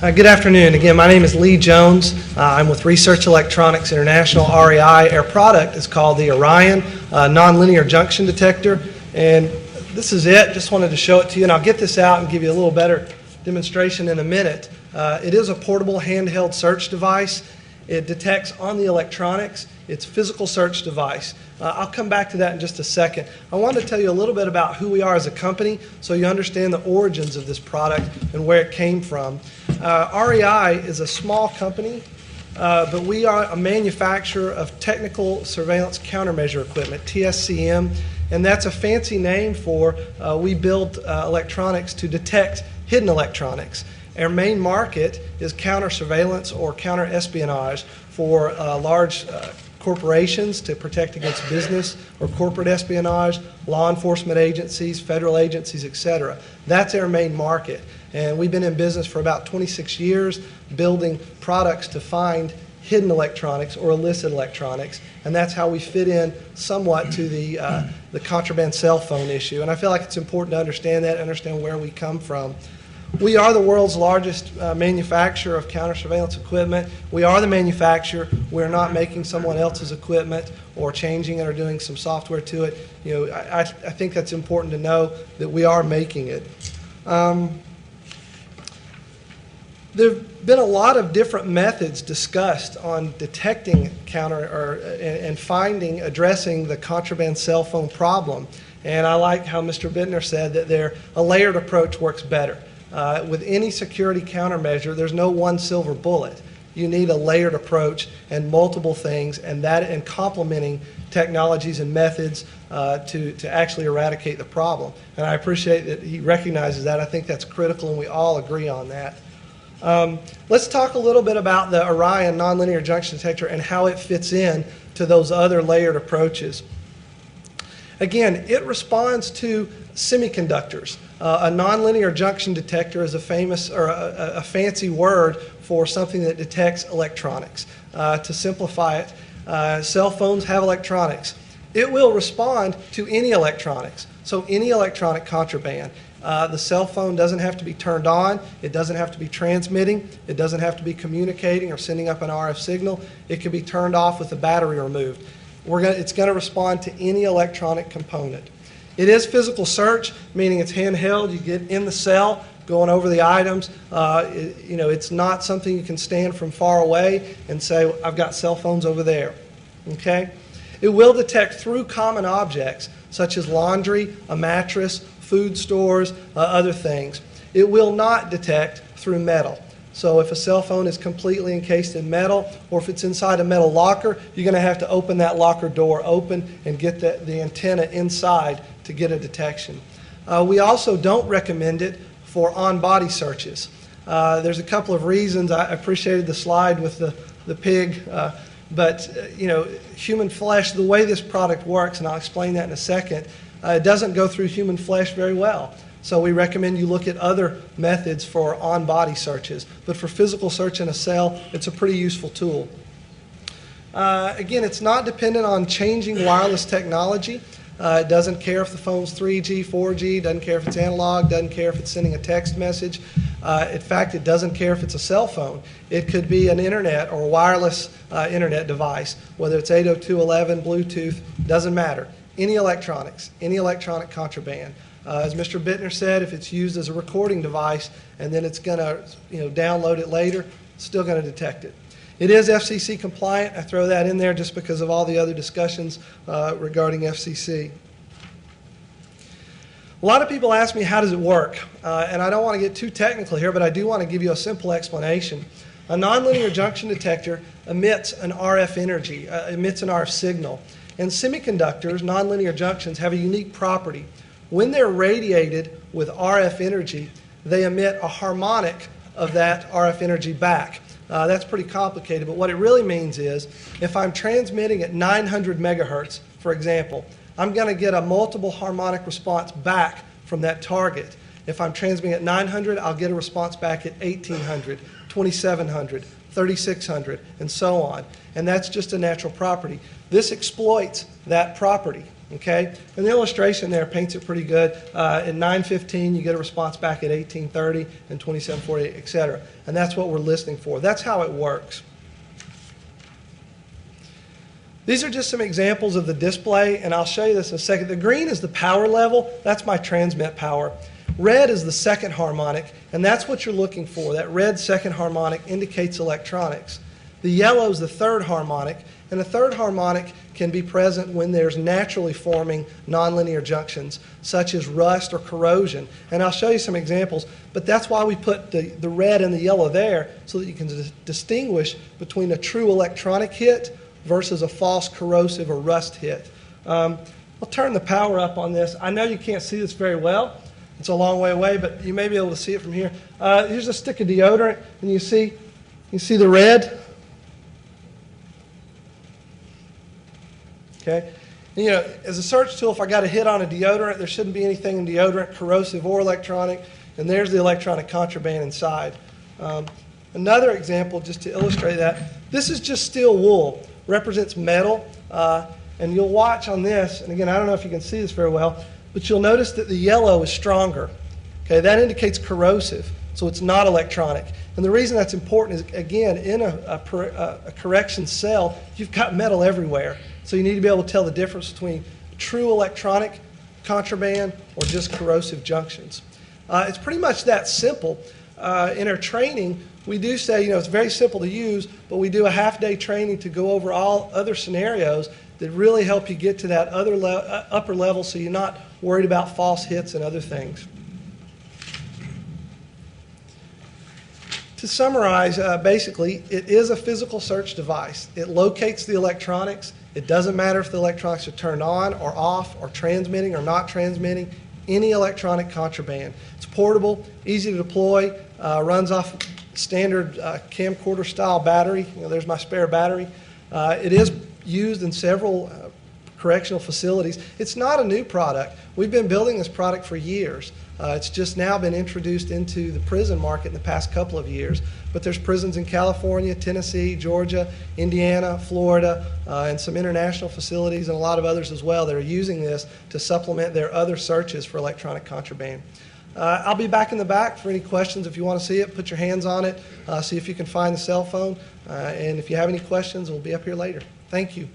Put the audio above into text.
Good afternoon. Again, my name is Lee Jones. I'm with Research Electronics International, REI. Our product is called the ORION Non-Linear Junction Detector, and this is it. Just wanted to show it to you, and I'll get this out and give you a little better demonstration in a minute. It is a portable handheld search device. It detects on the electronics. It's a physical search device. I'll come back to that in just a second. I wanted to tell you a little bit about who we are as a company so you understand the origins of this product and where it came from. REI is a small company, but we are a manufacturer of technical surveillance countermeasure equipment, TSCM, and that's a fancy name for we build electronics to detect hidden electronics. Our main market is counter surveillance or counter espionage for large corporations to protect against business or corporate espionage, law enforcement agencies, federal agencies, etc. That's our main market. And we've been in business for about 26 years building products to find hidden electronics or illicit electronics, and that's how we fit in somewhat to the contraband cell phone issue. And I feel like it's important to understand that, understand where we come from. We are the world's largest manufacturer of counter surveillance equipment. We are the manufacturer. We're not making someone else's equipment or changing it or doing some software to it. You know, I think that's important to know that we are making it. There have been a lot of different methods discussed on detecting and finding, addressing the contraband cell phone problem. And I like how Mr. Bittner said that a layered approach works better. With any security countermeasure, there's no one silver bullet. You need a layered approach and multiple things, and complementing technologies and methods to actually eradicate the problem. And I appreciate that he recognizes that. I think that's critical, and we all agree on that. Let's talk a little bit about the ORION Non-Linear Junction Detector and how it fits in to those other layered approaches. Again, it responds to semiconductors. A nonlinear junction detector is a fancy word for something that detects electronics. To simplify it, cell phones have electronics. It will respond to any electronics, so any electronic contraband. The cell phone doesn't have to be turned on. It doesn't have to be transmitting. It doesn't have to be communicating or sending up an RF signal. It can be turned off with the battery removed. It's going to respond to any electronic component. It is physical search, meaning it's handheld. You get in the cell, going over the items. It's not something you can stand from far away and say, I've got cell phones over there. Okay? It will detect through common objects, such as laundry, a mattress, food stores, other things. It will not detect through metal. So if a cell phone is completely encased in metal, or if it's inside a metal locker, you're going to have to open that locker door open and get the antenna inside to get a detection. We also don't recommend it for on-body searches. There's a couple of reasons. I appreciated the slide with the pig, but human flesh, the way this product works, and I'll explain that in a second, it doesn't go through human flesh very well. So we recommend you look at other methods for on-body searches. But for physical search in a cell, it's a pretty useful tool. Again, it's not dependent on changing wireless technology. It doesn't care if the phone's 3G, 4G, doesn't care if it's analog, doesn't care if it's sending a text message. In fact, it doesn't care if it's a cell phone. It could be an internet or a wireless internet device, whether it's 802.11, Bluetooth, doesn't matter. Any electronics, any electronic contraband. As Mr. Bittner said, if it's used as a recording device and then it's going to download it later, it's still going to detect it. It is FCC compliant. I throw that in there just because of all the other discussions regarding FCC. A lot of people ask me, how does it work? And I don't want to get too technical here, but I do want to give you a simple explanation. A nonlinear junction detector emits an RF energy, emits an RF signal. And semiconductors, nonlinear junctions, have a unique property. When they're radiated with RF energy, they emit a harmonic of that RF energy back. That's pretty complicated, but what it really means is if I'm transmitting at 900 megahertz, for example, I'm going to get a multiple harmonic response back from that target. If I'm transmitting at 900, I'll get a response back at 1800, 2700, 3600, and so on. And that's just a natural property. This exploits that property. Okay, and the illustration there paints it pretty good. At 9:15, you get a response back at 18:30 and 27:48, et cetera. And that's what we're listening for. That's how it works. These are just some examples of the display, and I'll show you this in a second. The green is the power level. That's my transmit power. Red is the second harmonic, and that's what you're looking for. That red second harmonic indicates electronics. The yellow is the third harmonic, and the third harmonic can be present when there's naturally forming nonlinear junctions, such as rust or corrosion. And I'll show you some examples, but that's why we put the red and the yellow there, so that you can distinguish between a true electronic hit versus a false corrosive or rust hit. I'll turn the power up on this. I know you can't see this very well. It's a long way away, but you may be able to see it from here. Here's a stick of deodorant, and you see the red. Okay, and, as a search tool, if I got a hit on a deodorant, there shouldn't be anything in deodorant, corrosive or electronic, and there's the electronic contraband inside. Another example, just to illustrate that, this is just steel wool, represents metal, and you'll watch on this, and again, I don't know if you can see this very well, but you'll notice that the yellow is stronger. Okay, that indicates corrosive, so it's not electronic. And the reason that's important is, again, in a correction cell, you've got metal everywhere. So you need to be able to tell the difference between true electronic contraband or just corrosive junctions. It's pretty much that simple. In our training, we do say, it's very simple to use, but we do a half-day training to go over all other scenarios that really help you get to that upper level, so you're not worried about false hits and other things. To summarize, basically, it is a physical search device. It locates the electronics. It doesn't matter if the electronics are turned on or off or transmitting or not transmitting, any electronic contraband. It's portable, easy to deploy, runs off standard camcorder style battery. There's my spare battery. It is used in several correctional facilities. It's not a new product. We've been building this product for years. It's just now been introduced into the prison market in the past couple of years. But there's prisons in California, Tennessee, Georgia, Indiana, Florida, and some international facilities and a lot of others as well that are using this to supplement their other searches for electronic contraband. I'll be back in the back for any questions. If you want to see it, put your hands on it, see if you can find the cell phone. And if you have any questions, we'll be up here later. Thank you.